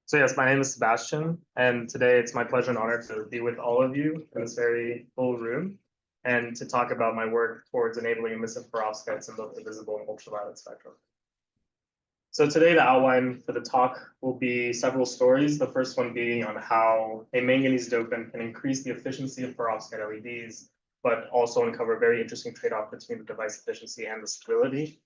So yes, my name is Sebastian, and today it's my pleasure and honor to be with all of you in this very full room and to talk about my work towards enabling emissive perovskites in both the visible and ultraviolet spectrum. So today the outline for the talk will be several stories, the first one being on how a manganese dopant can increase the efficiency of perovskite LEDs, but also uncover a very interesting trade-off between the device efficiency and the stability.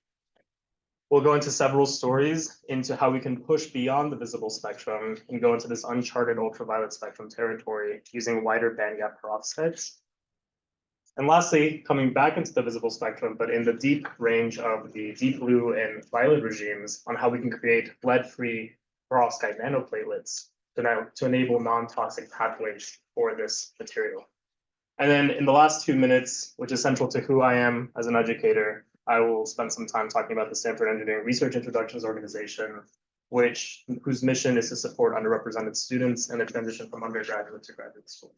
We'll go into several stories into how we can push beyond the visible spectrum and go into this uncharted ultraviolet spectrum territory using wider bandgap perovskites. And lastly, coming back into the visible spectrum, but in the deep range of the deep blue and violet regimes on how we can create lead-free perovskite nanoplatelets to enable non-toxic pathways for this material. And then in the last 2 minutes, which is central to who I am as an educator, I will spend some time talking about the Stanford Engineering Research Introductions Organization, whose mission is to support underrepresented students and the transition from undergraduate to graduate school.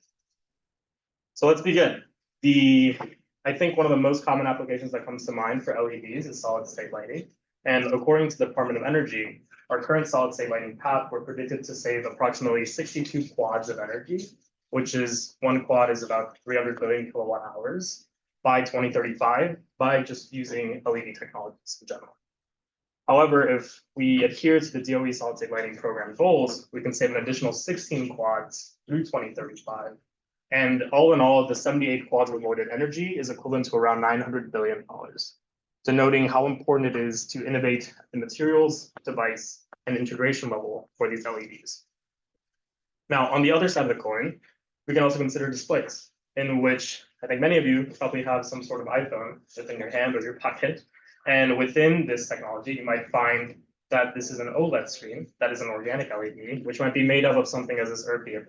So let's begin. I think one of the most common applications that comes to mind for LEDs is solid state lighting. And according to the Department of Energy, our current solid state lighting path, we're predicted to save approximately 62 quads of energy, which is one quad is about 300 billion kilowatt hours by 2035 by just using LED technologies in general. However, if we adhere to the DOE solid state lighting program goals, we can save an additional 16 quads through 2035. And all in all, the 78 quads of avoided energy is equivalent to around $900 billion, denoting how important it is to innovate the materials, device, and integration level for these LEDs. Now, on the other side of the coin, we can also consider displays, in which I think many of you probably have some sort of iPhone within your hand or your pocket. And within this technology, you might find that this is an OLED screen, that is an organic LED, which might be made up of something as this ERP.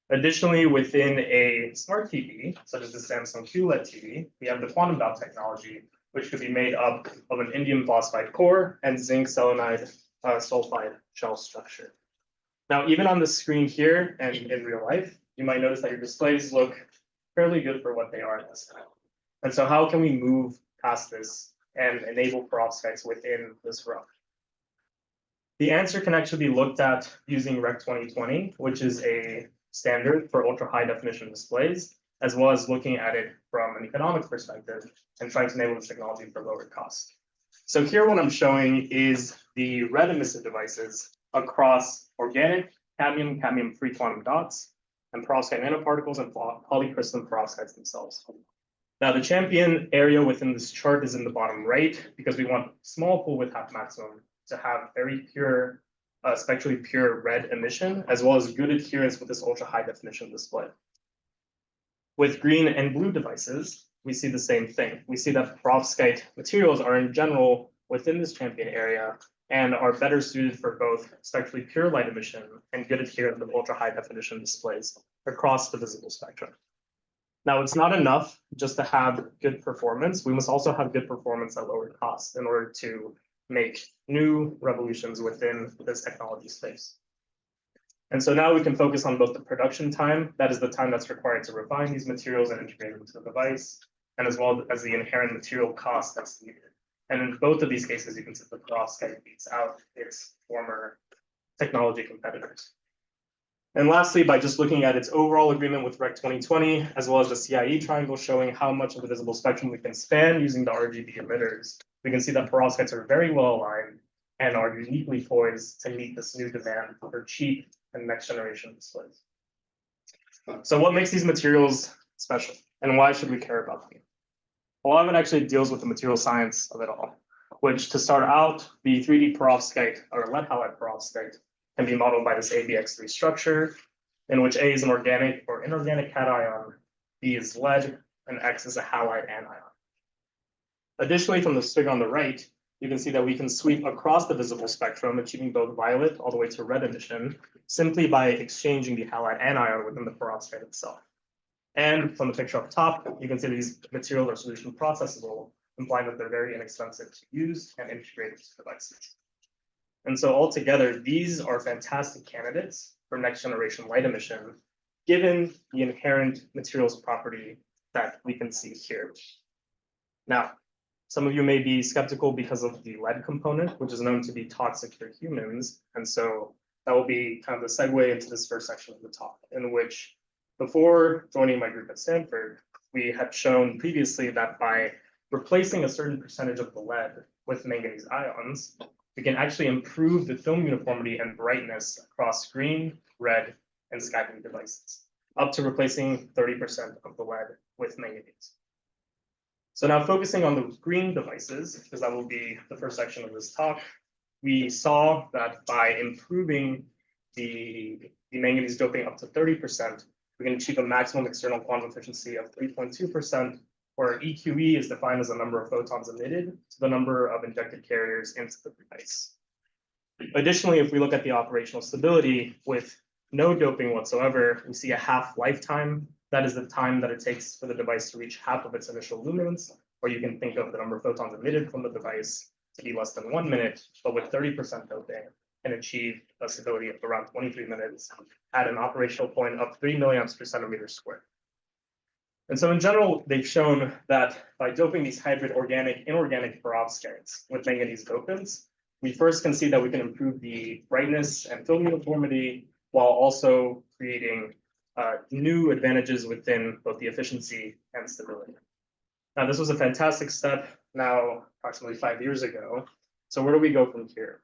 Additionally, within a smart TV, such as the Samsung QLED TV, we have the quantum dot technology, which could be made up of an indium phosphide core and zinc selenide sulfide shell structure. Now, even on the screen here and in real life, you might notice that your displays look fairly good for what they are at this time. And so how can we move past this and enable perovskites within this realm? The answer can actually be looked at using Rec 2020, which is a standard for ultra high definition displays, as well as looking at it from an economic perspective and trying to enable this technology for lower cost. So here what I'm showing is the red emissive devices across organic cadmium-free quantum dots, and perovskite nanoparticles and polycrystalline perovskites themselves. Now, the champion area within this chart is in the bottom right, because we want small full width half maximum to have very pure, spectrally pure red emission, as well as good adherence with this ultra high definition display. With green and blue devices, we see the same thing. We see that perovskite materials are in general within this champion area and are better suited for both spectrally pure light emission and good adherence with ultra high definition displays across the visible spectrum. Now, it's not enough just to have good performance. We must also have good performance at lower cost in order to make new revolutions within this technology space. And so now we can focus on both the production time, that is the time that's required to refine these materials and integrate them into the device, and as well as the inherent material cost that's needed. And in both of these cases, you can see the perovskite beats out its former technology competitors. And lastly, by just looking at its overall agreement with Rec 2020, as well as the CIE triangle showing how much of the visible spectrum we can span using the RGB emitters, we can see that perovskites are very well aligned and are uniquely poised to meet this new demand for cheap and next generation displays. So what makes these materials special, and why should we care about them? A lot of it actually deals with the material science of it all, which to start out, the 3D perovskite or lead halide perovskite can be modeled by this ABX3 structure, in which A is an organic or inorganic cation, B is lead, and X is a halide anion. Additionally, from the figure on the right, you can see that we can sweep across the visible spectrum, achieving both violet all the way to red emission, simply by exchanging the halide anion within the perovskite itself. And from the picture up top, you can see these materials are solution processable, implying that they're very inexpensive to use and integrate into devices. And so altogether, these are fantastic candidates for next generation light emission, given the inherent materials property that we can see here. Now, some of you may be skeptical because of the lead component, which is known to be toxic for humans. And so that will be kind of the segue into this first section of the talk, in which before joining my group at Stanford, we had shown previously that by replacing a certain percentage of the lead with manganese ions, we can actually improve the film uniformity and brightness across green, red, and sky blue devices, up to replacing 30% of the lead with manganese. So now focusing on the green devices, because that will be the first section of this talk, we saw that by improving the manganese doping up to 30%, we can achieve a maximum external quantum efficiency of 3.2%, where EQE is defined as the number of photons emitted to the number of injected carriers into the device. Additionally, if we look at the operational stability with no doping whatsoever, we see a half lifetime. That is the time that it takes for the device to reach half of its initial luminance, or you can think of the number of photons emitted from the device to be less than 1 minute, but with 30% doping, and achieve a stability of around 23 minutes at an operational point of 3 milliamps per centimeter squared. And so in general, they've shown that by doping these hybrid organic, inorganic perovskites with manganese dopants, we first can see that we can improve the brightness and film uniformity while also creating new advantages within both the efficiency and stability. Now, this was a fantastic step now approximately 5 years ago. So where do we go from here?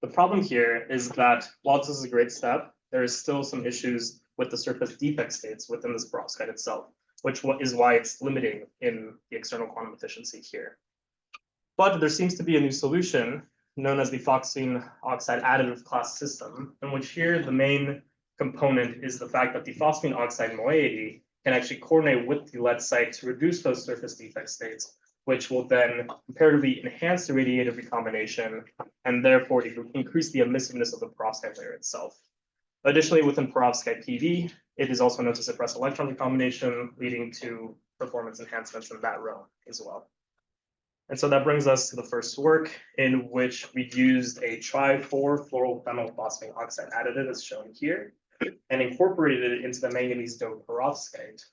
The problem here is that while this is a great step, there is still some issues with the surface defect states within this perovskite itself, which is why it's limiting in the external quantum efficiency here. But there seems to be a new solution known as the phosphine oxide additive class system, in which here the main component is the fact that the phosphine oxide moiety can actually coordinate with the lead site to reduce those surface defect states, which will then comparatively enhance the radiative recombination and therefore increase the emissiveness of the perovskite layer itself. Additionally, within perovskite PV, it is also known to suppress electron recombination, leading to performance enhancements in that realm as well. And so that brings us to the first work, in which we used a tri-4-fluorophenylphosphine oxide additive, as shown here, and incorporated it into the manganese doped perovskite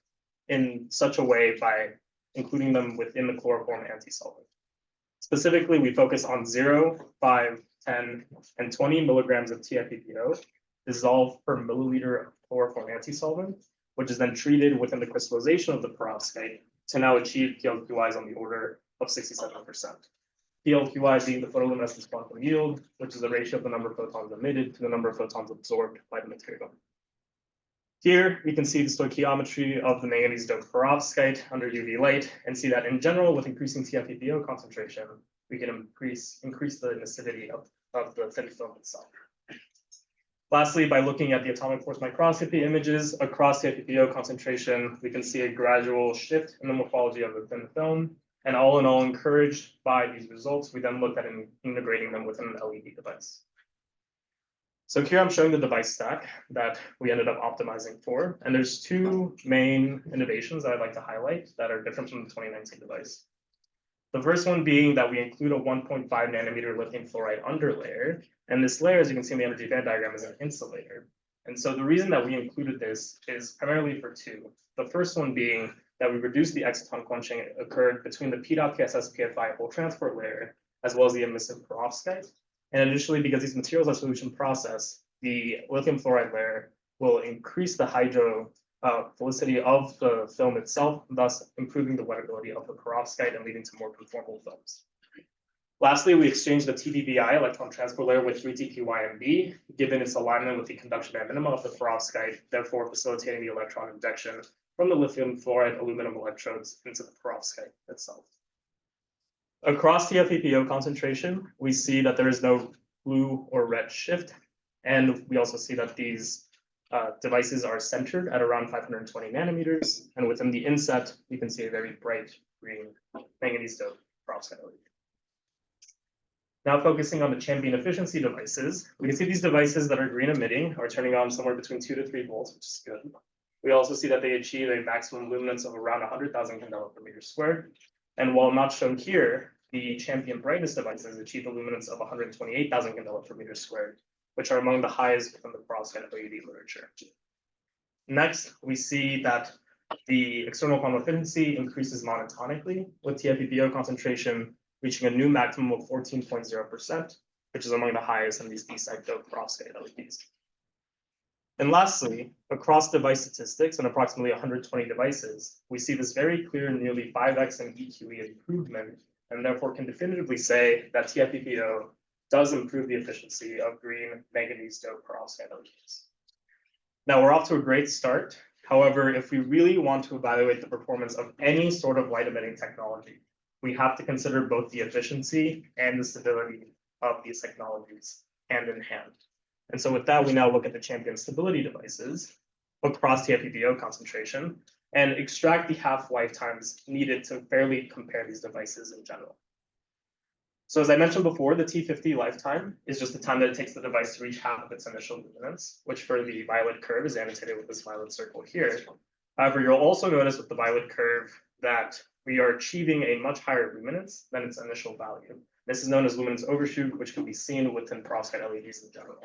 in such a way by including them within the chloroform antisolvent. Specifically, we focus on 0, 5, 10, and 20 milligrams of TFPPO dissolved per milliliter of chloroform antisolvent, which is then treated within the crystallization of the perovskite to now achieve PLQIs on the order of 67%. PLQI being the photoluminescence quantum yield, which is the ratio of the number of photons emitted to the number of photons absorbed by the material. Here, we can see the stoichiometry of the manganese doped perovskite under UV light and see that in general, with increasing TFPPO concentration, we can increase the emissivity of the thin film itself. Lastly, by looking at the atomic force microscopy images across TFPPO concentration, we can see a gradual shift in the morphology of the thin film. And all in all, encouraged by these results, we then looked at integrating them within an LED device. So here I'm showing the device stack that we ended up optimizing for. And there's two main innovations that I'd like to highlight that are different from the 2019 device. The first one being that we include a 1.5 nanometer lithium fluoride underlayer. And this layer, as you can see in the energy band diagram, is an insulator. And so the reason that we included this is primarily for two. The first one being that we reduced the exciton quenching occurred between the PDOT-PSS PFI whole transport layer, as well as the emissive perovskite. And additionally, because these materials are solution processed, the lithium fluoride layer will increase the hydrophilicity of the film itself, thus improving the wettability of the perovskite and leading to more conformal films. Lastly, we exchanged the TBBI electron transport layer with 3TPYMB, given its alignment with the conduction band minima of the perovskite, therefore facilitating the electron injection from the lithium fluoride aluminum electrodes into the perovskite itself. Across TFPPO concentration, we see that there is no blue or red shift, and we also see that these devices are centered at around 520 nanometers, and within the inset, you can see a very bright green manganese doped perovskite LED. Now focusing on the champion efficiency devices, we can see these devices that are green emitting are turning on somewhere between 2 to 3 volts, which is good. We also see that they achieve a maximum luminance of around 100,000 candela per meter squared. And while not shown here, the champion brightness devices achieve a luminance of 128,000 candela per meter squared, which are among the highest within the perovskite LED literature. Next, we see that the external quantum efficiency increases monotonically with TFPPO concentration reaching a new maximum of 14.0%, which is among the highest in these B-side doped perovskite LEDs. And lastly, across device statistics in approximately 120 devices, we see this very clear nearly 5x in EQE improvement, and therefore can definitively say that TFPPO does improve the efficiency of green manganese doped perovskite LEDs. Now we're off to a great start. However, if we really want to evaluate the performance of any sort of light emitting technology, we have to consider both the efficiency and the stability of these technologies hand in hand. And so with that, we now look at the champion stability devices across TFPPO concentration and extract the half-life times needed to fairly compare these devices in general. So as I mentioned before, the T50 lifetime is just the time that it takes the device to reach half of its initial luminance, which for the violet curve is annotated with this violet circle here. However, you'll also notice with the violet curve that we are achieving a much higher luminance than its initial value. This is known as luminance overshoot, which can be seen within perovskite LEDs in general.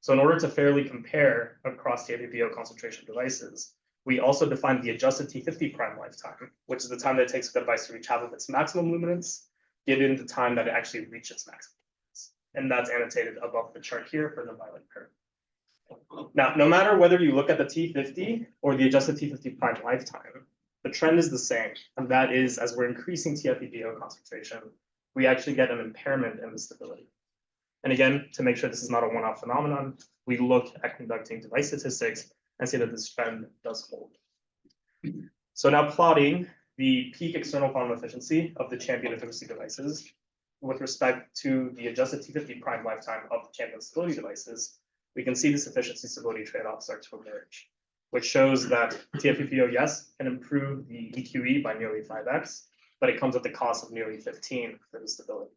So in order to fairly compare across TFPPO concentration devices, we also define the adjusted T50 prime lifetime, which is the time that it takes the device to reach half of its maximum luminance, given the time that it actually reaches maximum luminance. And that's annotated above the chart here for the violet curve. Now, no matter whether you look at the T50 or the adjusted T50 prime lifetime, the trend is the same, and that is as we're increasing TFPPO concentration, we actually get an impairment in the stability. And again, to make sure this is not a one-off phenomenon, we look at conducting device statistics and see that this trend does hold. So now plotting the peak external quantum efficiency of the champion efficiency devices with respect to the adjusted T50 prime lifetime of the champion stability devices, we can see this efficiency stability trade-off start to emerge, which shows that TFPPO, yes, can improve the EQE by nearly 5x, but it comes at the cost of nearly 15 for the stability.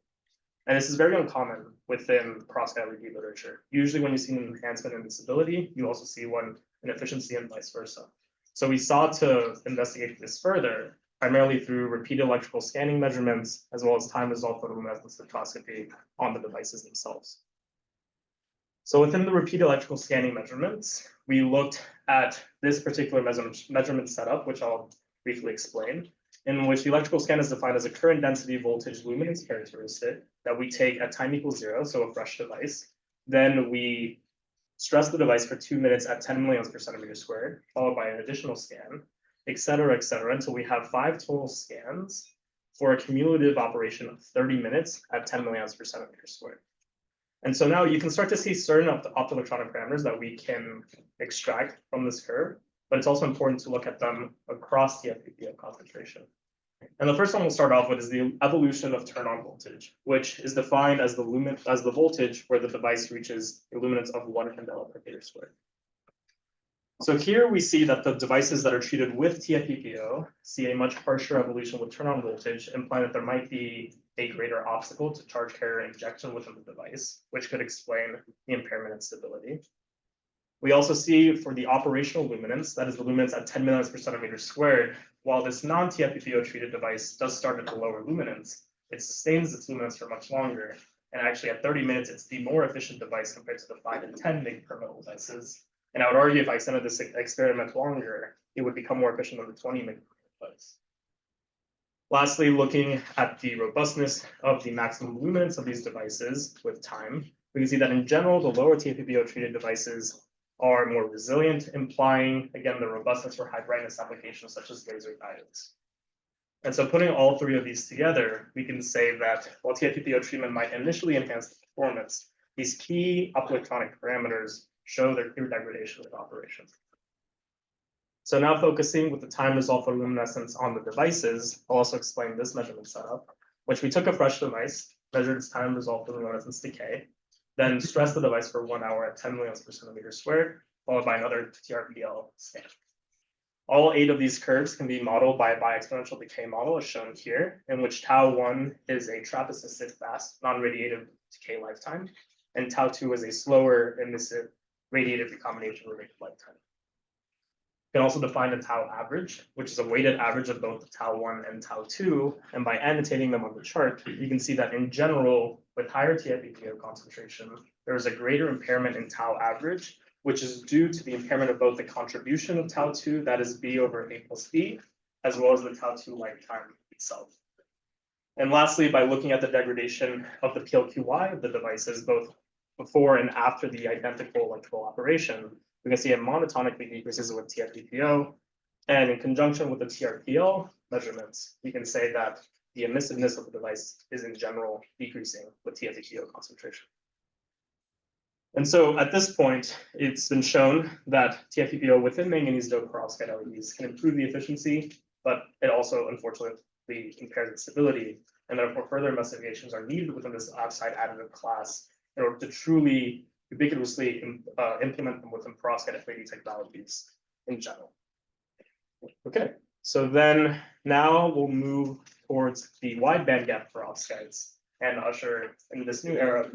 And this is very uncommon within perovskite LED literature. Usually when you see an enhancement in stability, you also see one in efficiency and vice versa. So we sought to investigate this further, primarily through repeated electrical scanning measurements, as well as time-resolved photoluminescence spectroscopy on the devices themselves. So within the repeated electrical scanning measurements, we looked at this particular measurement setup, which I'll briefly explain, in which the electrical scan is defined as a current density voltage luminance characteristic that we take at time equals 0, so a fresh device. Then we stress the device for 2 minutes at 10 milliamps per centimeter squared, followed by an additional scan, et cetera, until we have 5 total scans for a cumulative operation of 30 minutes at 10 milliamps per centimeter squared. And so now you can start to see certain optoelectronic parameters that we can extract from this curve, but it's also important to look at them across the TFPPO concentration. And the first one we'll start off with is the evolution of turn-on voltage, which is defined as the voltage where the device reaches a luminance of 1 candela per meter squared. So here we see that the devices that are treated with TFPPO see a much harsher evolution with turn-on voltage, implying that there might be a greater obstacle to charge carrier injection within the device, which could explain the impairment in stability. We also see for the operational luminance, that is the luminance at 10 milliamps per centimeter squared, while this non-TFPPO treated device does start at the lower luminance, it sustains its luminance for much longer. And actually at 30 minutes, it's the more efficient device compared to the 5 and 10 meg per mil devices. And I would argue if I extended this experiment longer, it would become more efficient than the 20 meg per mil device. Lastly, looking at the robustness of the maximum luminance of these devices with time, we can see that in general, the lower TFPPO treated devices are more resilient, implying, again, the robustness for high brightness applications such as laser diodes. And so putting all 3 of these together, we can say that while TFPPO treatment might initially enhance the performance, these key optoelectronic parameters show their clear degradation with operation. So now focusing with the time-resolved photoluminescence on the devices, I'll also explain this measurement setup, which we took a fresh device, measured its time-resolved photoluminescence decay, then stress the device for 1 hour at 10 milliamps per centimeter squared, followed by another TRPL scan. All 8 of these curves can be modeled by a bi-exponential decay model, as shown here, in which tau1 is a trapecistic fast, non-radiative decay lifetime, and tau2 is a slower emissive radiative recombination related lifetime. You can also define the tau average, which is a weighted average of both the tau1 and tau2. And by annotating them on the chart, you can see that in general, with higher TFPPO concentration, there is a greater impairment in tau average, which is due to the impairment of both the contribution of tau2, that is B over A plus B, as well as the tau2 lifetime itself. And lastly, by looking at the degradation of the PLQY of the devices, both before and after the identical electrical operation, we can see it monotonically decreases with TFEPO. And in conjunction with the TRPL measurements, we can say that the emissiveness of the device is in general decreasing with TFEPO concentration. And so at this point, it's been shown that TFEPO within manganese doped perovskite LEDs can improve the efficiency, but it also unfortunately impairs its stability. And therefore further investigations are needed within this oxide additive class in order to truly ubiquitously implement them within perovskite FAD technologies in general. Okay, so then now we'll move towards the wide bandgap perovskites and usher in this new era.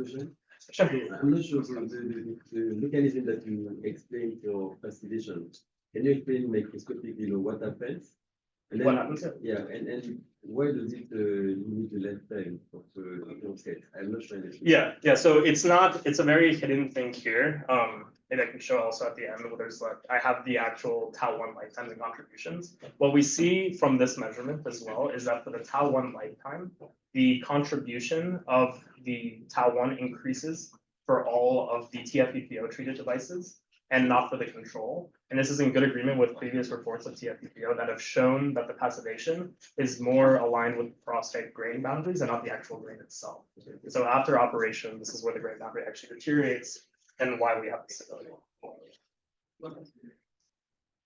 Sure. I'm not sure the mechanism that you explained your fascination. Can you explain microscopically, what happens? And then, What happens? Yeah, and why does it limit the lifetime of perovskite? I'm not sure. Yeah. So it's a very hidden thing here. And I can show also at the end where there's like, I have the actual tau1 lifetime and contributions. What we see from this measurement as well is that for the tau1 lifetime, the contribution of the tau1 increases for all of the TFEPO treated devices and not for the control. And this is in good agreement with previous reports of TFEPO that have shown that the passivation is more aligned with perovskite grain boundaries and not the actual grain itself. So after operation, this is where the grain boundary actually deteriorates and why we have this stability.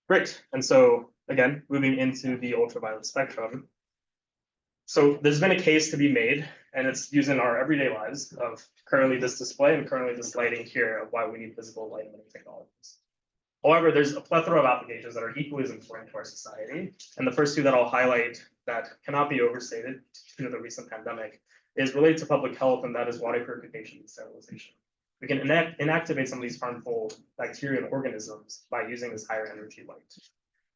Great. And so again, moving into the ultraviolet spectrum. So there's been a case to be made, and it's used in our everyday lives of currently this display and currently this lighting here of why we need visible light emitting technologies. However, there's a plethora of applications that are equally as important to our society. And the first two that I'll highlight that cannot be overstated due to the recent pandemic is related to public health, and that is water purification and sterilization. We can inactivate some of these harmful bacteria and organisms by using this higher energy light.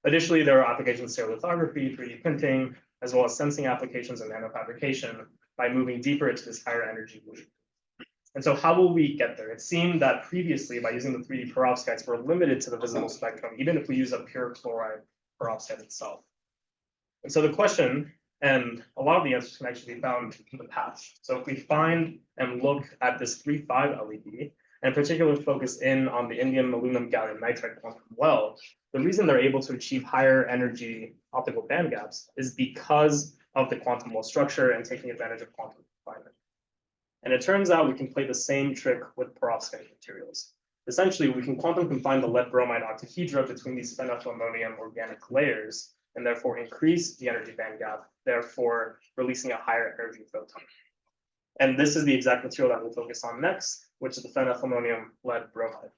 Additionally, there are applications in stereolithography, 3D printing, as well as sensing applications and nanofabrication by moving deeper into this higher energy loop. And so how will we get there? It seemed that previously, by using the 3D perovskites, we're limited to the visible spectrum, even if we use a pure chloride perovskite itself. And so the question, and a lot of the answers can actually be found in the past. So if we find and look at this 3.5 LED, and in particular focus in on the indium aluminum gallium nitride quantum well, the reason they're able to achieve higher energy optical band gaps is because of the quantum well structure and taking advantage of quantum confinement. And it turns out we can play the same trick with perovskite materials. Essentially, we can quantum confine the lead bromide octahedra between these phenethylammonium organic layers and therefore increase the energy band gap, therefore releasing a higher energy photon. And this is the exact material that we'll focus on next, which is the phenethylammonium lead bromide.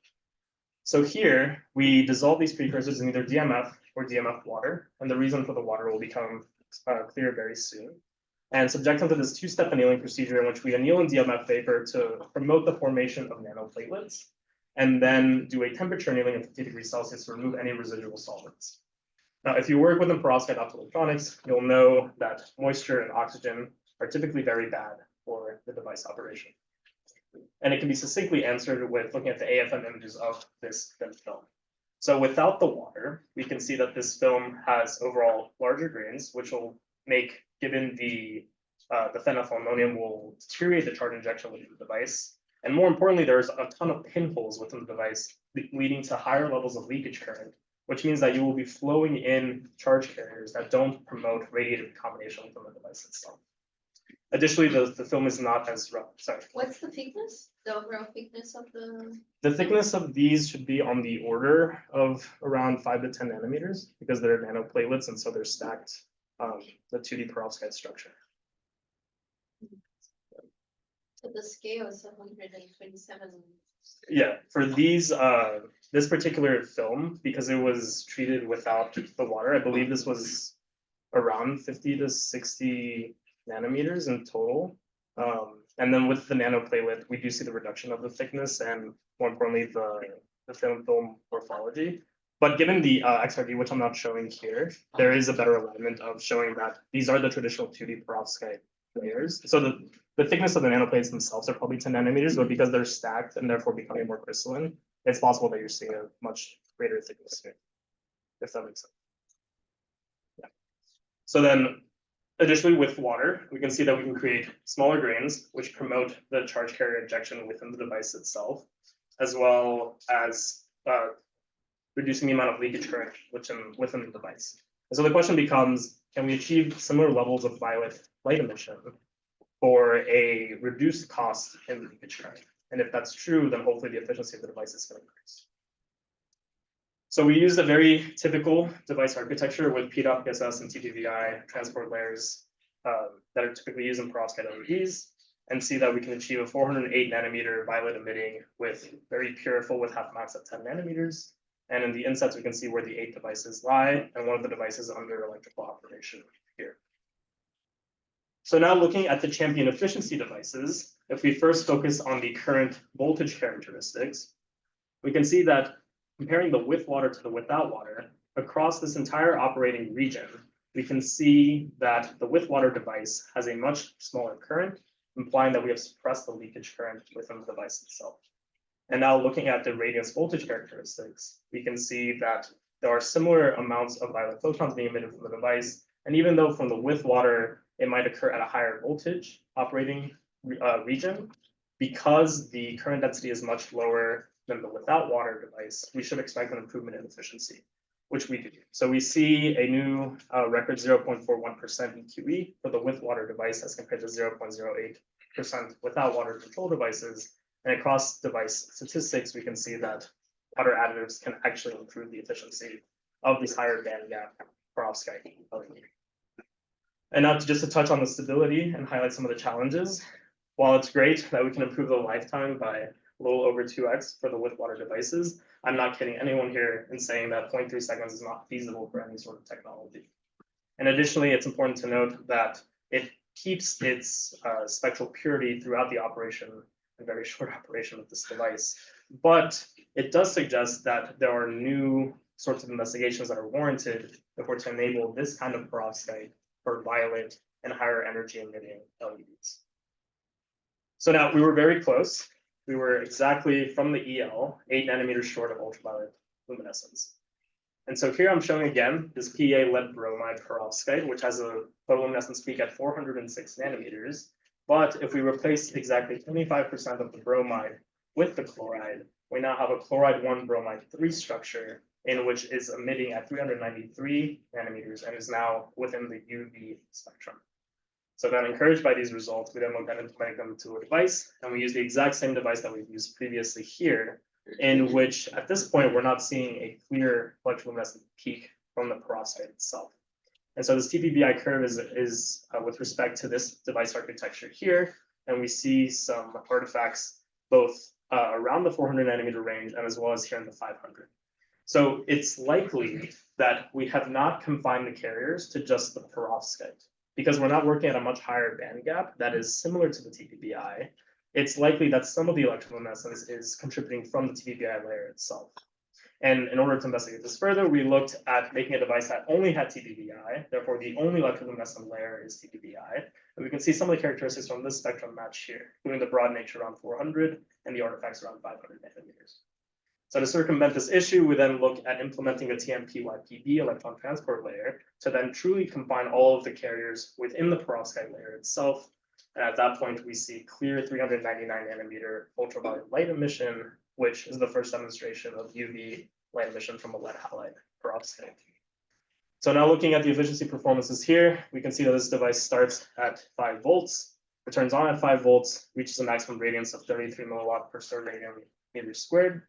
So here, we dissolve these precursors in either DMF or DMF water, and the reason for the water will become clear very soon. And subject them to this two-step annealing procedure in which we anneal in DMF vapor to promote the formation of nanoplatelets, and then do a temperature annealing at 50 degrees Celsius to remove any residual solvents. Now, if you work within perovskite optoelectronics, you'll know that moisture and oxygen are typically very bad for the device operation. And it can be succinctly answered with looking at the AFM images of this thin film. So without the water, we can see that this film has overall larger grains, which will make, given the phenethylammonium will deteriorate the charge injection within the device. And more importantly, there's a ton of pinholes within the device leading to higher levels of leakage current, which means that you will be flowing in charge carriers that don't promote radiative combination within the device itself. Additionally, the film is not as rough. Sorry. What's the thickness? The overall thickness of the? The thickness of these should be on the order of around 5 to 10 nanometers because they're nanoplatelets and so they're stacked the 2D perovskite structure. So the scale is 127. Yeah, for these this particular film, because it was treated without the water, I believe this was around 50 to 60 nanometers in total. And then with the nanoplatelet, we do see the reduction of the thickness and more importantly, the film morphology. But given the XRD, which I'm not showing here, there is a better alignment of showing that these are the traditional 2D perovskite layers. So the thickness of the nanoplates themselves are probably 10 nanometers, but because they're stacked and therefore becoming more crystalline, it's possible that you're seeing a much greater thickness here, if that makes sense. Yeah. So then Additionally, with water, we can see that we can create smaller grains, which promote the charge carrier ejection within the device itself, as well as reducing the amount of leakage current within the device. And so the question becomes, can we achieve similar levels of violet light emission for a reduced cost in leakage current? And if that's true, then hopefully the efficiency of the device is going to increase. So we used a very typical device architecture with PDOT, PSS, and TPVI transport layers that are typically used in perovskite LEDs, and see that we can achieve a 408 nanometer violet emitting with very pure full width half max at 10 nanometers. And in the insets, we can see where the 8 devices lie, and one of the devices under electrical operation here. So now looking at the champion efficiency devices, if we first focus on the current voltage characteristics, we can see that comparing the with water to the without water, across this entire operating region, we can see that the with water device has a much smaller current, implying that we have suppressed the leakage current within the device itself. And now looking at the radiance voltage characteristics, we can see that there are similar amounts of violet photons being emitted from the device. And even though from the with water, it might occur at a higher voltage operating region, because the current density is much lower than the without water device, we should expect an improvement in efficiency, which we do. So we see a new record 0.41% in QE for the with water device as compared to 0.08% without water control devices. And across device statistics, we can see that water additives can actually improve the efficiency of these higher band gap perovskite LED. And now just to touch on the stability and highlight some of the challenges. While it's great that we can improve the lifetime by a little over 2x for the with water devices, I'm not kidding anyone here in saying that 0.3 seconds is not feasible for any sort of technology. And additionally, it's important to note that it keeps its spectral purity throughout the operation, a very short operation of this device. But it does suggest that there are new sorts of investigations that are warranted if we're to enable this kind of perovskite for violet and higher energy emitting LEDs. So now we were very close. We were exactly from the EL, 8 nanometers short of ultraviolet luminescence. And so here I'm showing again this PEA lead bromide perovskite, which has a photoluminescence peak at 406 nanometers. But if we replace exactly 25% of the bromide with the chloride, we now have a chloride 1 bromide 3 structure in which is emitting at 393 nanometers and is now within the UV spectrum. So then encouraged by these results, we then looked at implementing them to a device, and we use the exact same device that we've used previously here, in which at this point, we're not seeing a clear electroluminescent peak from the perovskite itself. And so this TPBI curve is with respect to this device architecture here, and we see some artifacts both around the 400 nanometer range and as well as here in the 500. So it's likely that we have not confined the carriers to just the perovskite, because we're not working at a much higher band gap that is similar to the TPBI. It's likely that some of the electroluminescence is contributing from the TPBI layer itself. And in order to investigate this further, we looked at making a device that only had TPBI, therefore the only electroluminescent layer is TPBI. And we can see some of the characteristics from this spectrum match here, including the broad nature around 400 and the artifacts around 500 nanometers. So to circumvent this issue, we then look at implementing a TMP-YPB electron transport layer to then truly combine all of the carriers within the perovskite layer itself. And at that point, we see clear 399 nanometer ultraviolet light emission, which is the first demonstration of UV light emission from a lead halide perovskite. So now looking at the efficiency performances here, we can see that this device starts at 5 volts, it turns on at 5 volts, reaches a maximum radiance of 33 milliwatt per square radian meter squared,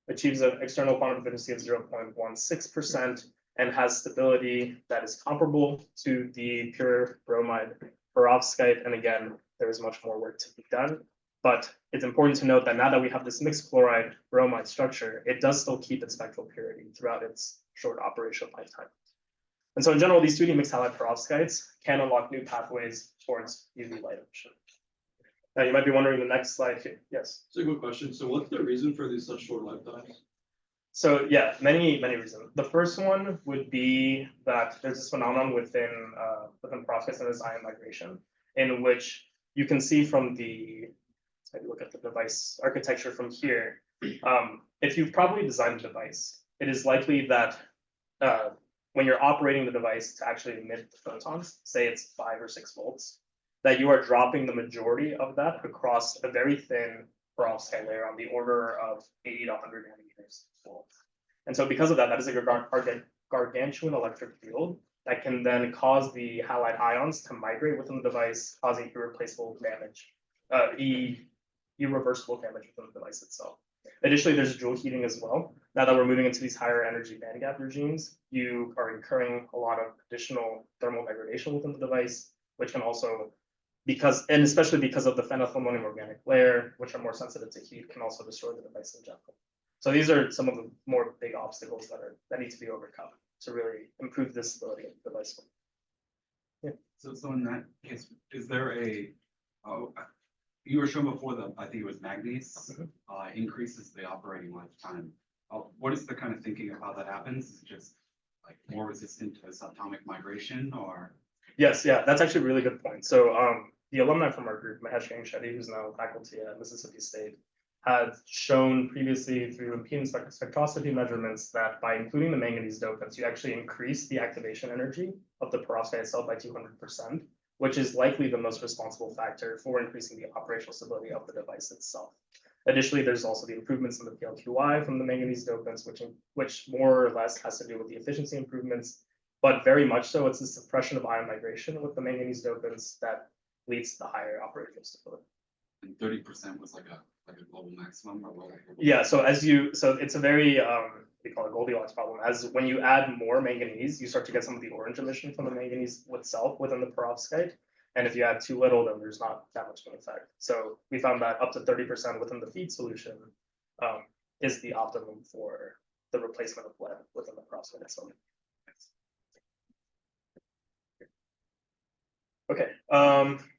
achieves an external quantum efficiency of 0.16%, and has stability that is comparable to the pure bromide perovskite. And again, there is much more work to be done. But it's important to note that now that we have this mixed chloride bromide structure, it does still keep its spectral purity throughout its short operation lifetime. And so in general, these 2D mixed halide perovskites can unlock new pathways towards UV light emission. Now you might be wondering the next slide here. Yes. It's a good question. So what's the reason for these such short lifetimes? So yeah, many reasons. The first one would be that there's this phenomenon within perovskites and this ion migration, in which you can see from the, if you look at the device architecture from here, if you've probably designed a device, it is likely that when you're operating the device to actually emit the photons, say it's 5 or 6 volts, that you are dropping the majority of that across a very thin perovskite layer on the order of 80 to 100 nanometers. And so because of that, that is a gargantuan electric field that can then cause the halide ions to migrate within the device, causing irreplaceable damage, irreversible damage within the device itself. Additionally, there's joule heating as well. Now that we're moving into these higher energy bandgap regimes, you are incurring a lot of additional thermal degradation within the device, which can also, and especially because of the phenethylammonium organic layer, which are more sensitive to heat, can also destroy the device in general. So these are some of the more big obstacles that need to be overcome to really improve the stability of the device. Yeah. So in that case, is there you were shown before I think it was manganese, increases the operating lifetime. What is the kind of thinking of how that happens? Is it just like more resistant to subatomic migration, or? Yes, yeah, that's actually a really good point. So the alumni from our group, Mahesh Shetty, who's now faculty at Mississippi State, had shown previously through impedance spectroscopy measurements that by including the manganese dopants, you actually increase the activation energy of the perovskite itself by 200%, which is likely the most responsible factor for increasing the operational stability of the device itself. Additionally, there's also the improvements in the PLQI from the manganese dopants, which more or less has to do with the efficiency improvements, but very much so it's the suppression of ion migration with the manganese dopants that leads to the higher operational stability. And 30% was like a global maximum, or what? Yeah, so it's a very we call it Goldilocks problem. As when you add more manganese, you start to get some of the orange emission from the manganese itself within the perovskite. And if you add too little, then there's not that much of an effect. So we found that up to 30% within the feed solution is the optimum for the replacement of lead within the perovskite itself. Okay,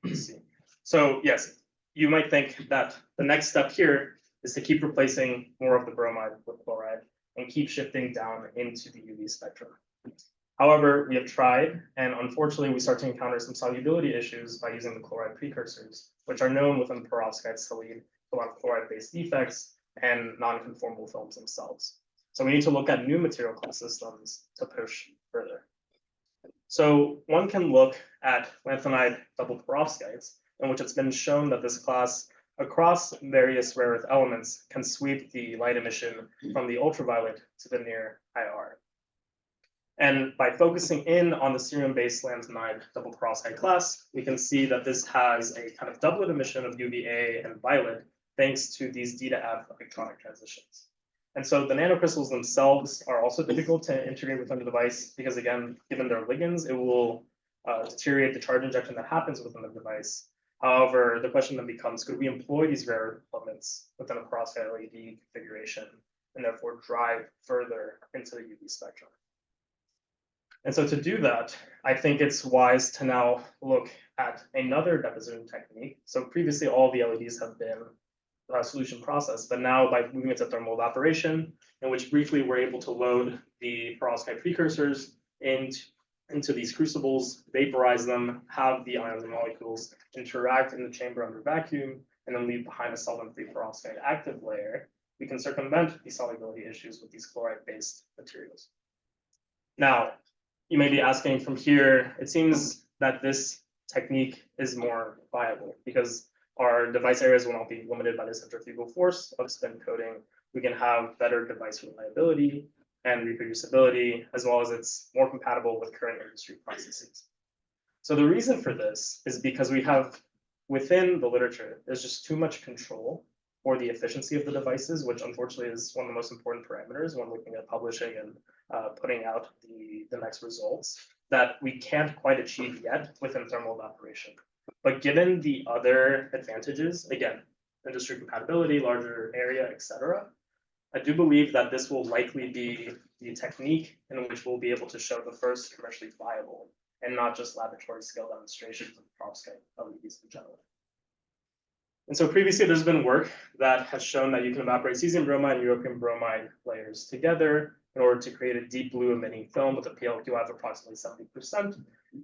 let's see. So yes, you might think that the next step here is to keep replacing more of the bromide with chloride and keep shifting down into the UV spectrum. However, we have tried, and unfortunately, we start to encounter some solubility issues by using the chloride precursors, which are known within perovskites to lead to a lot of chloride-based defects and non-conformable films themselves. So we need to look at new material class systems to push further. So one can look at lanthanide double perovskites, in which it's been shown that this class across various rare earth elements can sweep the light emission from the ultraviolet to the near IR. And by focusing in on the cerium-based lanthanide double perovskite class, we can see that this has a kind of doublet emission of UVA and violet, thanks to these D to F electronic transitions. And so the nanocrystals themselves are also difficult to integrate within the device because, again, given their ligands, it will deteriorate the charge injection that happens within the device. However, the question then becomes, could we employ these rare elements within a perovskite LED configuration and therefore drive further into the UV spectrum? And so to do that, I think it's wise to now look at another deposition technique. So previously, all the LEDs have been solution process, but now by moving into thermal evaporation, in which briefly we're able to load the perovskite precursors into these crucibles, vaporize them, have the ions and molecules interact in the chamber under vacuum, and then leave behind a solvent-free perovskite active layer, we can circumvent the solubility issues with these chloride-based materials. Now, you may be asking from here, it seems that this technique is more viable because our device areas will not be limited by the centrifugal force of spin coating. We can have better device reliability and reproducibility, as well as it's more compatible with current industry processes. So the reason for this is because we have, within the literature, there's just too much control for the efficiency of the devices, which unfortunately is one of the most important parameters when looking at publishing and putting out the next results that we can't quite achieve yet within thermal evaporation. But given the other advantages, again, industry compatibility, larger area, etc., I do believe that this will likely be the technique in which we'll be able to show the first commercially viable and not just laboratory scale demonstrations of perovskite LEDs in general. And so previously there's been work that has shown that you can evaporate cesium bromide and europium bromide layers together in order to create a deep blue emitting film with a PLQI of approximately 70%.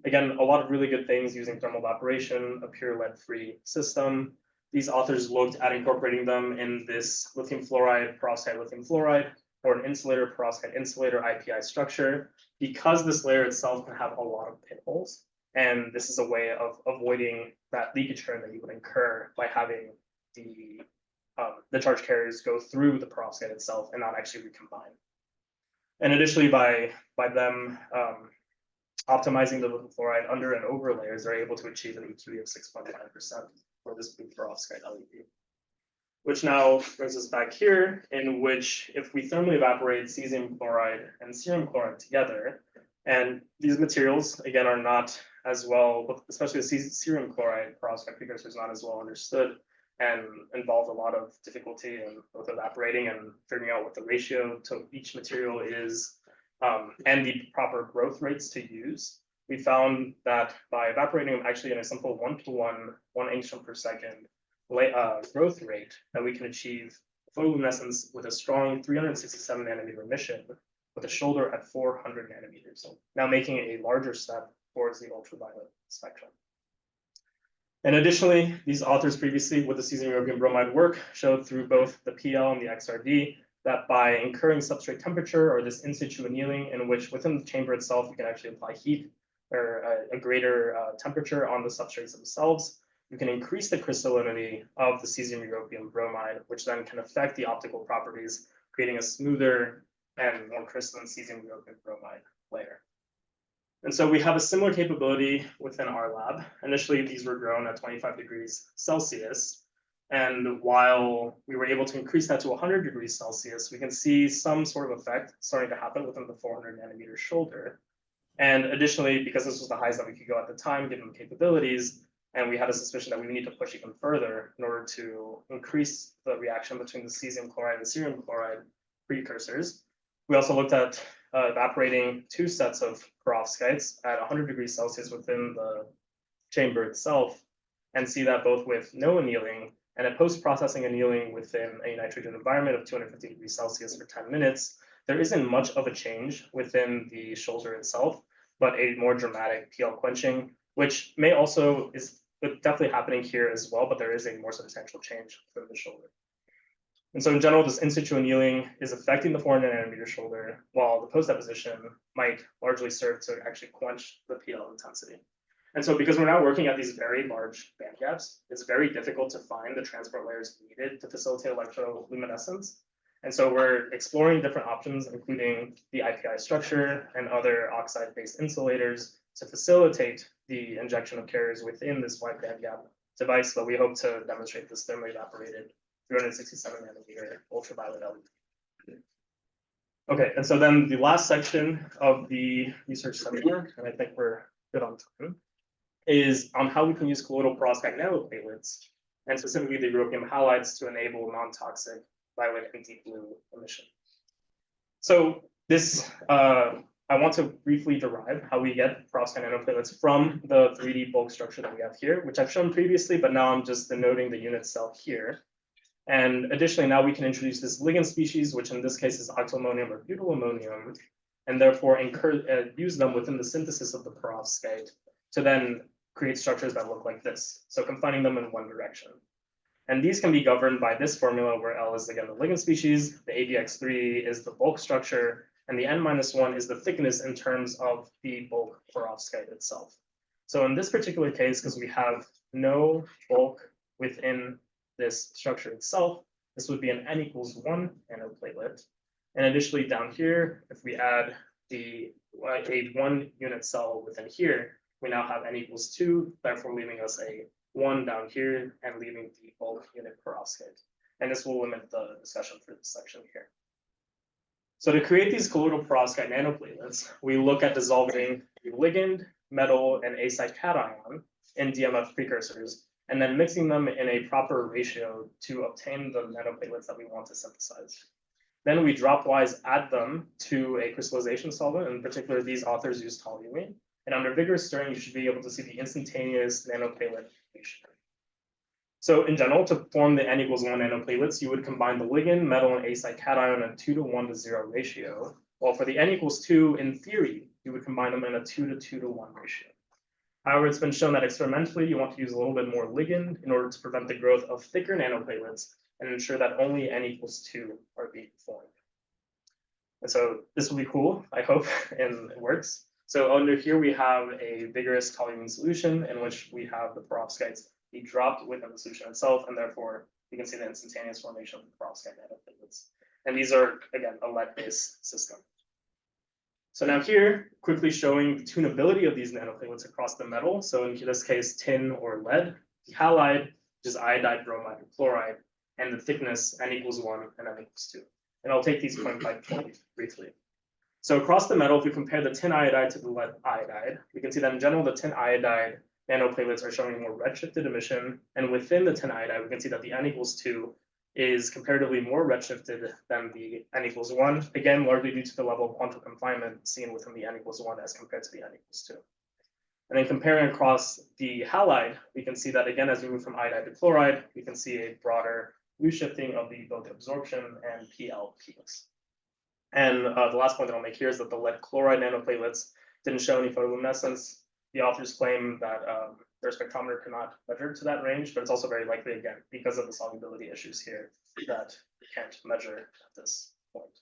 Again, a lot of really good things using thermal evaporation, a pure lead-free system. These authors looked at incorporating them in this lithium fluoride, perovskite lithium fluoride or an insulator perovskite insulator IPI structure, because this layer itself can have a lot of pinholes. And this is a way of avoiding that leakage current that you would incur by having the charge carriers go through the perovskite itself and not actually recombine. And additionally, by them optimizing the lithium fluoride under and over layers, they're able to achieve an EQE of 6.5% for this blue perovskite LED. Which now brings us back here, in which if we thermally evaporate cesium chloride and cerium chloride together, and these materials, again, are not as well, especially the cerium chloride perovskite precursor is not as well understood and involve a lot of difficulty in both evaporating and figuring out what the ratio to each material is, and the proper growth rates to use. We found that by evaporating them actually in a simple 1-to-1, 1 angstrom per second growth rate, that we can achieve photoluminescence with a strong 367 nanometer emission with a shoulder at 400 nanometers. So now making a larger step towards the ultraviolet spectrum. And additionally, these authors previously with the cesium europium bromide work showed through both the PL and the XRD that by incurring substrate temperature or this in situ annealing, in which within the chamber itself, you can actually apply heat or a greater temperature on the substrates themselves, you can increase the crystallinity of the cesium europium bromide, which then can affect the optical properties, creating a smoother and more crystalline cesium europium bromide layer. And so we have a similar capability within our lab. Initially, these were grown at 25 degrees Celsius. And while we were able to increase that to 100 degrees Celsius, we can see some sort of effect starting to happen within the 400 nanometer shoulder. And additionally, because this was the highest that we could go at the time, given the capabilities, and we had a suspicion that we need to push even further in order to increase the reaction between the cesium chloride and cerium chloride precursors. We also looked at evaporating 2 sets of perovskites at 100 degrees Celsius within the chamber itself, and see that both with no annealing and a post-processing annealing within a nitrogen environment of 250 degrees Celsius for 10 minutes, there isn't much of a change within the shoulder itself, but a more dramatic PL quenching, which may also is definitely happening here as well, but there is a more substantial change within the shoulder. And so in general, this in situ annealing is affecting the 400 nanometer shoulder, while the post-deposition might largely serve to actually quench the PL intensity. And so because we're now working at these very large band gaps, it's very difficult to find the transport layers needed to facilitate electroluminescence. And so we're exploring different options, including the IPI structure and other oxide-based insulators to facilitate the injection of carriers within this wide band gap device, but we hope to demonstrate this thermally evaporated 367 nanometer ultraviolet LED. Okay, and so then the last section of the research seminar, and I think we're good on time, is on how we can use colloidal perovskite nanoplatelets, and specifically the europium halides, to enable non-toxic violet and deep blue emission. So this, I want to briefly derive how we get perovskite nanoplatelets from the 3D bulk structure that we have here, which I've shown previously, but now I'm just denoting the unit cell here. And additionally, now we can introduce this ligand species, which in this case is oxoammonium or butylammonium, and therefore use them within the synthesis of the perovskite to then create structures that look like this. So confining them in one direction. And these can be governed by this formula where L is again the ligand species, the ABX3 is the bulk structure, and the N-1 is the thickness in terms of the bulk perovskite itself. So in this particular case, because we have no bulk within this structure itself, this would be an N equals 1 nanoplatelet. And additionally down here, if we add a 1 unit cell within here, we now have N equals 2, therefore leaving us a 1 down here and leaving the bulk unit perovskite. And this will limit the discussion for this section here. So to create these colloidal perovskite nanoplatelets, we look at dissolving the ligand, metal, and A site cation in DMF precursors, and then mixing them in a proper ratio to obtain the nanoplatelets that we want to synthesize. Then we dropwise add them to a crystallization solvent. In particular, these authors use toluene. And under vigorous stirring, you should be able to see the instantaneous nanoplatelet formation. So in general, to form the N equals 1 nanoplatelets, you would combine the ligand, metal, and A site cation in a 2:1:0 ratio. While for the N equals 2, in theory, you would combine them in a 2:2:1 ratio. However, it's been shown that experimentally, you want to use a little bit more ligand in order to prevent the growth of thicker nanoplatelets and ensure that only N equals 2 are being formed. And so this will be cool, I hope, and it works. So under here, we have a vigorous toluene solution in which we have the perovskites be dropped within the solution itself, and therefore you can see the instantaneous formation of the perovskite nanoplatelets. And these are, again, a lead-based system. So now here, quickly showing the tunability of these nanoplatelets across the metal. So in this case, tin or lead, the halide, which is iodide, bromide, and chloride, and the thickness n equals 1 and n equals 2. And I'll take these point by point briefly. So across the metal, if we compare the tin iodide to the lead iodide, we can see that in general, the tin iodide nanoplatelets are showing more redshifted emission. And within the tin iodide, we can see that the n equals 2 is comparatively more redshifted than the n equals 1, again, largely due to the level of quantum confinement seen within the n equals 1 as compared to the n equals 2. And then comparing across the halide, we can see that again, as we move from iodide to chloride, we can see a broader blue shifting of the both absorption and PL peaks. And the last point that I'll make here is that the lead chloride nanoplatelets didn't show any photoluminescence. The authors claim that their spectrometer cannot measure to that range, but it's also very likely, again, because of the solubility issues here, that we can't measure at this point.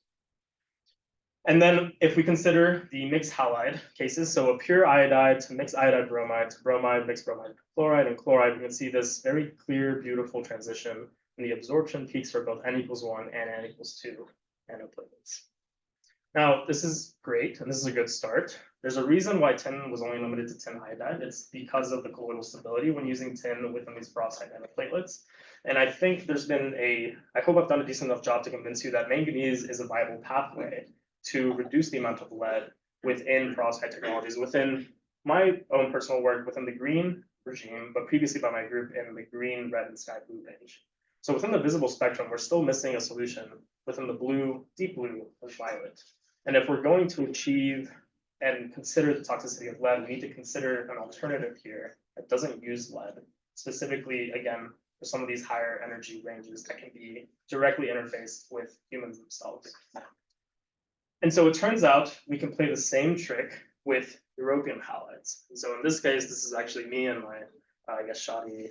And then if we consider the mixed halide cases, so a pure iodide to mixed iodide bromide to bromide, mixed bromide to chloride and chloride, we can see this very clear, beautiful transition in the absorption peaks for both n equals 1 and n equals 2 nanoplatelets. Now, this is great, and this is a good start. There's a reason why tin was only limited to tin iodide. It's because of the colloidal stability when using tin within these perovskite nanoplatelets. And I think there's been I hope I've done a decent enough job to convince you that manganese is a viable pathway to reduce the amount of lead within perovskite technologies, within my own personal work within the green regime, but previously by my group in the green, red, and sky blue range. So within the visible spectrum, we're still missing a solution within the blue, deep blue, and violet. And if we're going to achieve and consider the toxicity of lead, we need to consider an alternative here that doesn't use lead, specifically, again, for some of these higher energy ranges that can be directly interfaced with humans themselves. And so it turns out we can play the same trick with europium halides. And so in this case, this is actually me and my, I guess, shoddy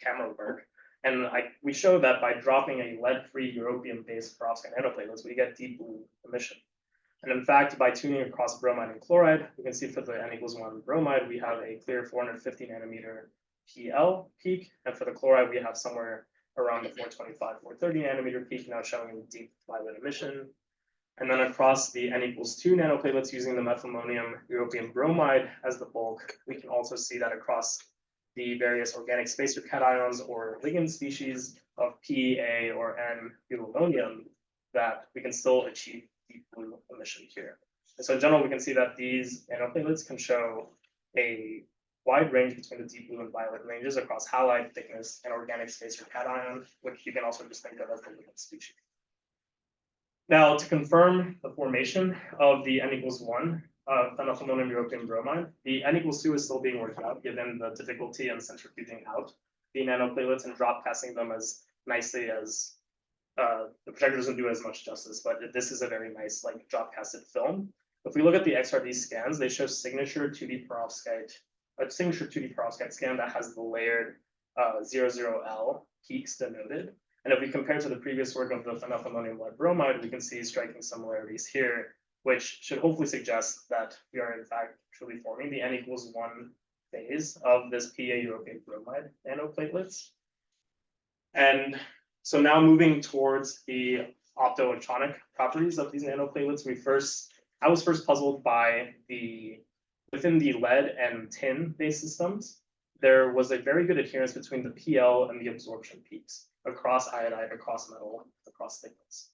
camera work. And we show that by dropping a lead-free europium-based perovskite nanoplatelets, we get deep blue emission. And in fact, by tuning across bromide and chloride, we can see for the n equals 1 bromide, we have a clear 450 nanometer PL peak. And for the chloride, we have somewhere around the 425, 430 nanometer peak, now showing deep violet emission. And then across the n equals 2 nanoplatelets using the methylammonium europium bromide as the bulk, we can also see that across the various organic spacer cations or ligand species of P, A, or N butylammonium, that we can still achieve deep blue emission here. And so in general, we can see that these nanoplatelets can show a wide range between the deep blue and violet ranges across halide, thickness, and organic spacer cation, which you can also just think of as the ligand species. Now, to confirm the formation of the n equals 1 phenethylammonium europium bromide, the n equals 2 is still being worked out given the difficulty in centrifuging out the nanoplatelets and drop casting them as nicely as the projector doesn't do as much justice, but this is a very nice like drop casted film. If we look at the XRD scans, they show signature 2D perovskite, a signature 2D perovskite scan that has the layered 00L peaks denoted. And if we compare to the previous work of the phenethylammonium lead bromide, we can see striking similarities here, which should hopefully suggest that we are in fact truly forming the n equals 1 phase of this PA europium bromide nanoplatelets. And so now moving towards the optoelectronic properties of these nanoplatelets, I was first puzzled by within the lead and tin based systems, there was a very good adherence between the PL and the absorption peaks across iodide, across metal, across thickness.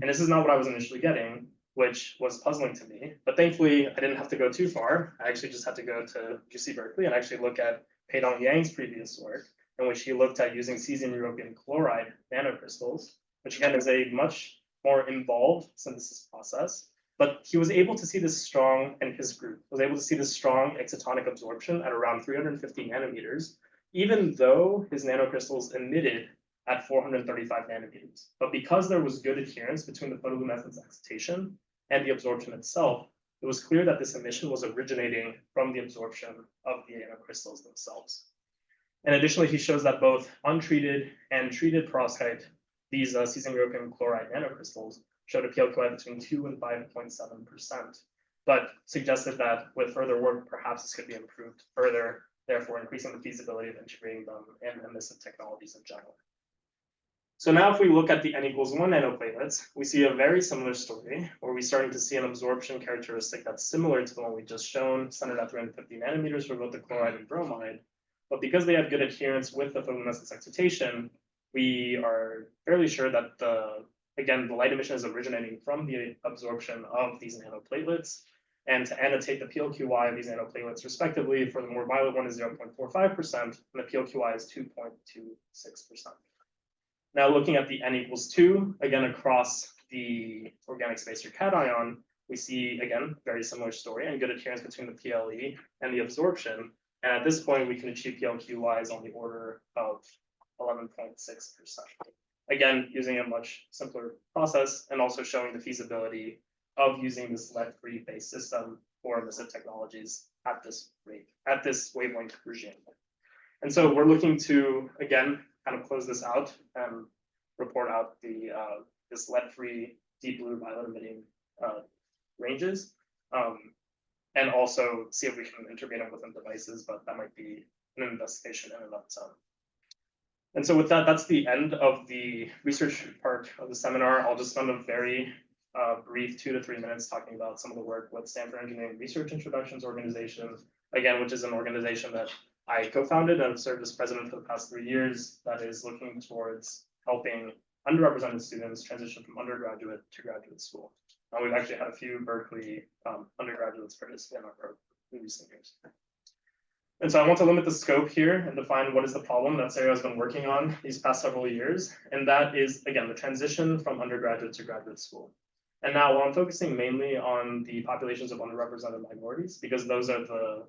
And this is not what I was initially getting, which was puzzling to me. But thankfully, I didn't have to go too far. I actually just had to go to UC Berkeley and actually look at Peidong Yang's previous work, in which he looked at using cesium europium chloride nanocrystals, which again is a much more involved synthesis process. But he was able to see this strong, and his group was able to see this strong excitonic absorption at around 350 nanometers, even though his nanocrystals emitted at 435 nanometers. But because there was good adherence between the photoluminescence excitation and the absorption itself, it was clear that this emission was originating from the absorption of the nanocrystals themselves. And additionally, he shows that both untreated and treated perovskite, these cesium europium chloride nanocrystals, showed a PLQI between 2 and 5.7%, but suggested that with further work, perhaps this could be improved further, therefore increasing the feasibility of integrating them in emissive technologies in general. So now if we look at the N=1 nanoplatelets, we see a very similar story where we're starting to see an absorption characteristic that's similar to the one we just shown, centered at 350 nanometers for both the chloride and bromide. But because they have good adherence with the photoluminescence excitation, we are fairly sure that the light emission is originating from the absorption of these nanoplatelets. And to annotate the PLQI of these nanoplatelets respectively, for the more violet one is 0.45%, and the PLQI is 2.26%. Now looking at the N=2, again across the organic spacer cation, we see, again, very similar story and good adherence between the PLE and the absorption. And at this point, we can achieve PLQIs on the order of 11.6%. Again, using a much simpler process and also showing the feasibility of using this lead-free based system for emissive technologies at this rate, at this wavelength regime. And so we're looking to, again, kind of close this out and report out the this lead-free deep blue violet emitting ranges, and also see if we can integrate them within devices, but that might be an investigation in and of its own. And so with that, that's the end of the research part of the seminar. I'll just spend a very brief 2 to 3 minutes talking about some of the work with Stanford Engineering Research Introductions Organization, again, which is an organization that I co-founded and served as president for the past 3 years that is looking towards helping underrepresented students transition from undergraduate to graduate school. We've actually had a few Berkeley undergraduates participate in our program in recent years. And so I want to limit the scope here and define what is the problem that Sarah has been working on these past several years. And that is, again, the transition from undergraduate to graduate school. And now while I'm focusing mainly on the populations of underrepresented minorities, because those are the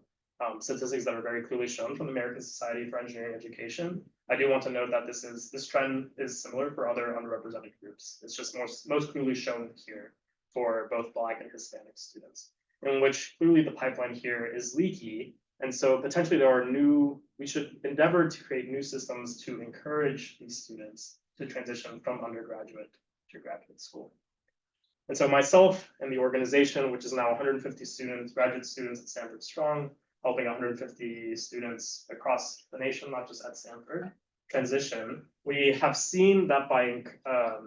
statistics that are very clearly shown from the American Society for Engineering Education, I do want to note that this trend is similar for other underrepresented groups. It's just most clearly shown here for both Black and Hispanic students, in which clearly the pipeline here is leaky. And so potentially we should endeavor to create new systems to encourage these students to transition from undergraduate to graduate school. And so myself and the organization, which is now 150 students, graduate students at Stanford Strong, helping 150 students across the nation, not just at Stanford, transition, we have seen that by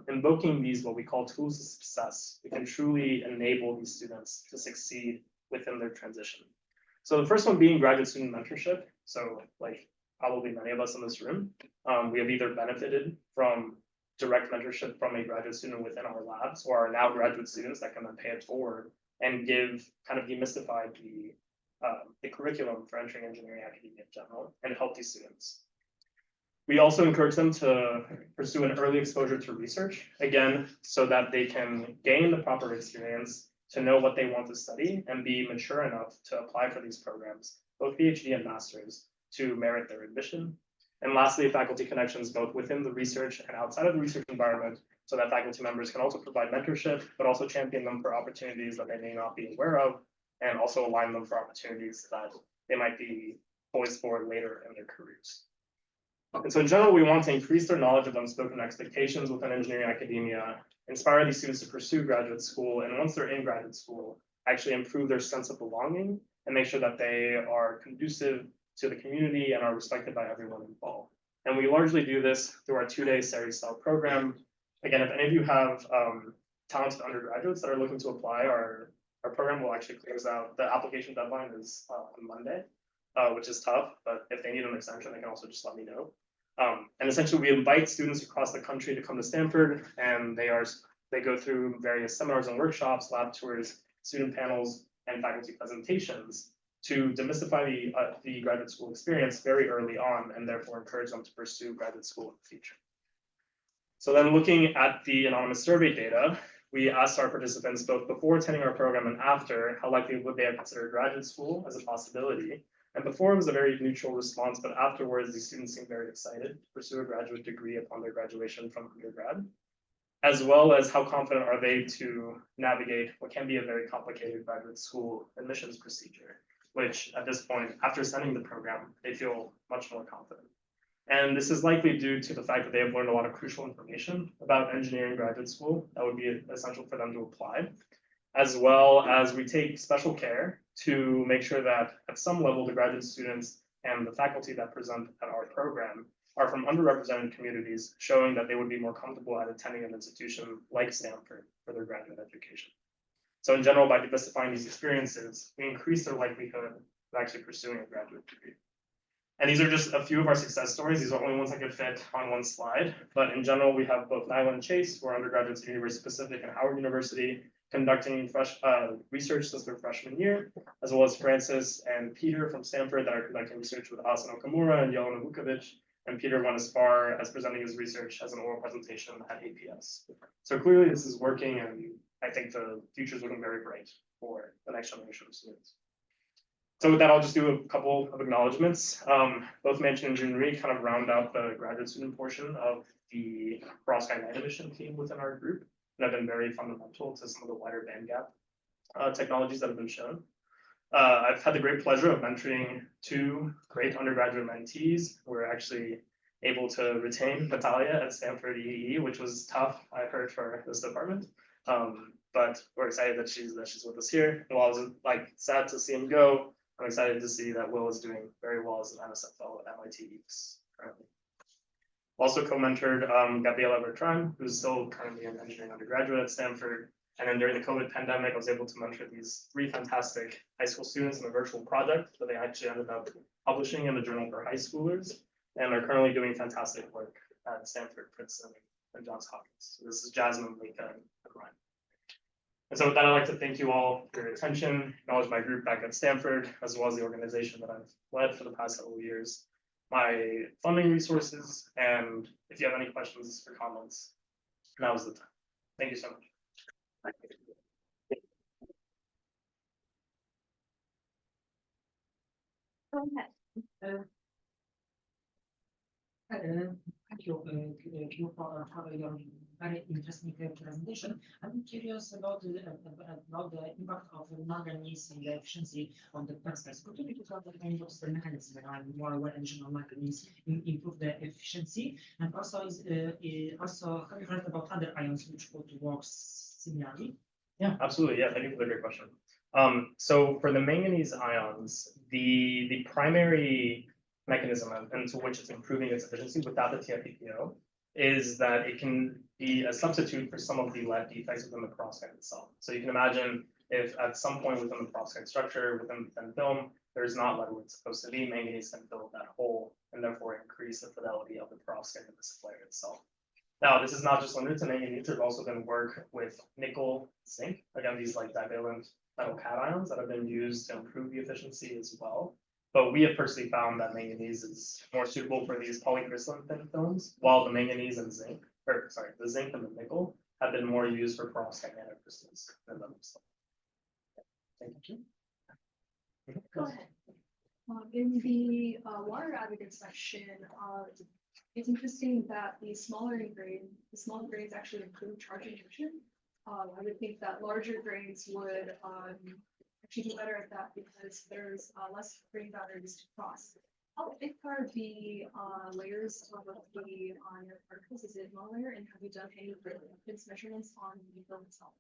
invoking these, what we call tools of success, we can truly enable these students to succeed within their transition. So the first one being graduate student mentorship. So like probably many of us in this room, we have either benefited from direct mentorship from a graduate student within our labs or are now graduate students that can then pay it forward and kind of demystify the curriculum for entering engineering academia in general and help these students. We also encourage them to pursue an early exposure to research, again, so that they can gain the proper experience to know what they want to study and be mature enough to apply for these programs, both PhD and masters, to merit their admission. And lastly, faculty connections, both within the research and outside of the research environment, so that faculty members can also provide mentorship, but also champion them for opportunities that they may not be aware of, and also align them for opportunities that they might be poised for later in their careers. And so in general, we want to increase their knowledge of unspoken expectations within engineering academia, inspire these students to pursue graduate school, and once they're in graduate school, actually improve their sense of belonging and make sure that they are conducive to the community and are respected by everyone involved. And we largely do this through our 2-day series-style program. Again, if any of you have talented undergraduates that are looking to apply, our program will actually close out. The application deadline is on Monday, which is tough, but if they need an extension, they can also just let me know. And essentially, we invite students across the country to come to Stanford, and they go through various seminars and workshops, lab tours, student panels, and faculty presentations to demystify the graduate school experience very early on, and therefore encourage them to pursue graduate school in the future. So then looking at the anonymous survey data, we asked our participants both before attending our program and after, how likely would they have considered graduate school as a possibility. And before it was a very neutral response, but afterwards, these students seemed very excited to pursue a graduate degree upon their graduation from undergrad, as well as how confident are they to navigate what can be a very complicated graduate school admissions procedure, which at this point, after sending the program, they feel much more confident. And this is likely due to the fact that they have learned a lot of crucial information about engineering graduate school that would be essential for them to apply, as well as we take special care to make sure that at some level, the graduate students and the faculty that present at our program are from underrepresented communities, showing that they would be more comfortable at attending an institution like Stanford for their graduate education. So in general, by diversifying these experiences, we increase their likelihood of actually pursuing a graduate degree. And these are just a few of our success stories. These are only ones I could fit on one slide. But in general, we have both Nyla and Chase, who are undergraduates at University Pacific and Howard University, conducting research since their freshman year, as well as Francis and Peter from Stanford that are conducting research with Asano Okamura and Jelena Vukovic. And Peter went as far as presenting his research as an oral presentation at APS. So clearly this is working, and I think the future is looking very bright for the next generation of students. So with that, I'll just do a couple of acknowledgements. Both Mansion and Junri kind of round out the graduate student portion of the perovskite night emission team within our group, and have been very fundamental to some of the wider bandgap technologies that have been shown. I've had the great pleasure of mentoring two great undergraduate mentees. We're actually able to retain Natalia at Stanford EE, which was tough, I heard, for this department. But we're excited that she's with us here. And while I was sad to see him go, I'm excited to see that Will is doing very well as an NSF fellow at MIT East currently. Also co-mentored Gabriela Bertrand, who's still currently an engineering undergraduate at Stanford. And then during the COVID pandemic, I was able to mentor these three fantastic high school students in a virtual project that they actually ended up publishing in the Journal for High Schoolers, and are currently doing fantastic work at Stanford, Princeton, and Johns Hopkins. So this is Jasmine, Lika, and Ryan. And so with that, I'd like to thank you all for your attention, acknowledge my group back at Stanford, as well as the organization that I've led for the past several years, my funding resources, and if you have any questions or comments, now is the time. Thank you so much. Go ahead. Thank you, Q, for having your very interesting presentation. I'm curious about the impact of manganese in the efficiency of the perovskites. Could you talk about the kind of mechanism behind more well-engineered manganese improve the efficiency? And also, also have you heard about other ions which would work similarly? Yeah, absolutely. Yeah, thank you for the great question. So for the manganese ions, the primary mechanism into which it's improving its efficiency without the TFPPO is that it can be a substitute for some of the lead defects within the perovskite itself. So you can imagine if at some point within the perovskite structure, within the thin film, there's not lead where it's supposed to be, manganese can fill that hole and therefore increase the fidelity of the perovskite in this layer itself. Now, this is not just limited to manganese. There's also been work with nickel, zinc, again, these divalent metal cations that have been used to improve the efficiency as well. But we have personally found that manganese is more suitable for these polycrystalline thin films, while the manganese and zinc, or sorry, the zinc and the nickel have been more used for perovskite nanocrystals than themselves. Thank you. Go ahead. In the water additive section, it's interesting that the smaller grades actually improve charge injection. I would think that larger grades would actually do better at that because there's less grain boundaries to cross. How thick are the layers of the ion particles? Is it monolayer? And have you done any impedance measurements on the film itself?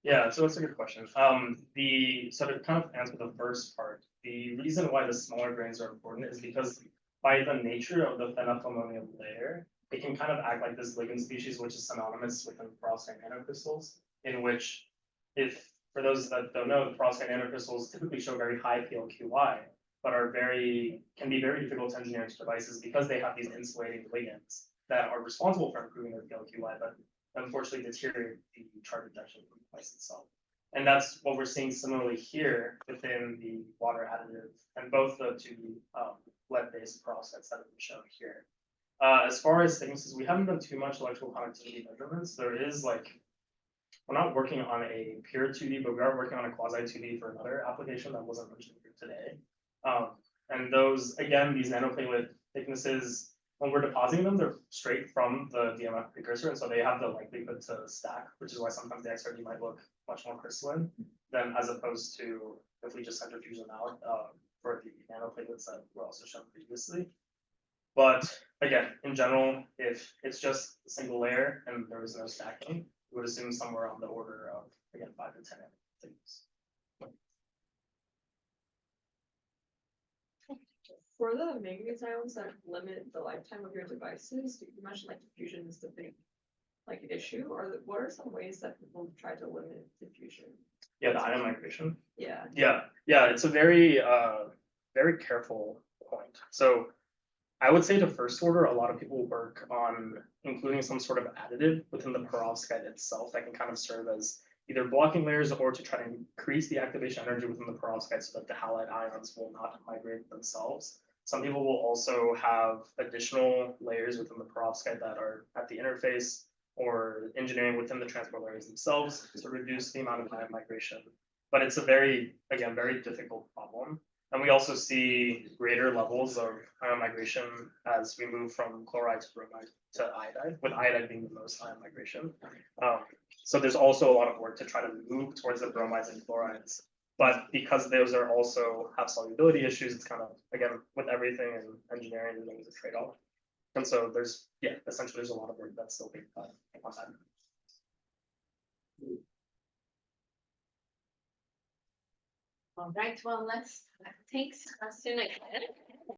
Yeah, so that's a good question. So to kind of answer the first part, the reason why the smaller grains are important is because by the nature of the phenethylammonium layer, it can kind of act like this ligand species, which is synonymous with the perovskite nanocrystals, in which, if for those that don't know, the perovskite nanocrystals typically show very high PLQI, but can be very difficult to engineer into devices because they have these insulating ligands that are responsible for improving their PLQI, but unfortunately deteriorate the charge injection from the device itself. And that's what we're seeing similarly here within the water additive and both the two lead-based perovskites that have been shown here. As far as thicknesses, we haven't done too much electrical conductivity measurements. There is we're not working on a pure 2D, but we are working on a quasi 2D for another application that wasn't mentioned here today. And those, again, these nanoplatelet thicknesses, when we're depositing them, they're straight from the DMF precursor, and so they have the likelihood to stack, which is why sometimes the XRD might look much more crystalline than as opposed to if we just centrifuge them out for the nanoplatelets that were also shown previously. But again, in general, if it's just a single layer and there was no stacking, we would assume somewhere on the order of, again, 5 to 10 things. For the manganese ions that limit the lifetime of your devices, you mentioned like diffusion is the big like issue, or what are some ways that people try to limit diffusion? Yeah, the ion migration. Yeah. Yeah, it's a very, very careful point. So I would say to first order, a lot of people work on including some sort of additive within the perovskite itself that can kind of serve as either blocking layers or to try to increase the activation energy within the perovskite so that the halide ions will not migrate themselves. Some people will also have additional layers within the perovskite that are at the interface or engineering within the transport layers themselves to reduce the amount of ion migration. But it's a very, again, very difficult problem. And we also see greater levels of ion migration as we move from chloride to bromide to iodide, with iodide being the most ion migration. So there's also a lot of work to try to move towards the bromides and chlorides. But because those are also have solubility issues, it's kind of, again, with everything in engineering, there's always a trade-off. And so there's, yeah, essentially there's a lot of work that's still being done on that. All right, well, let's thanks, Sebastian again.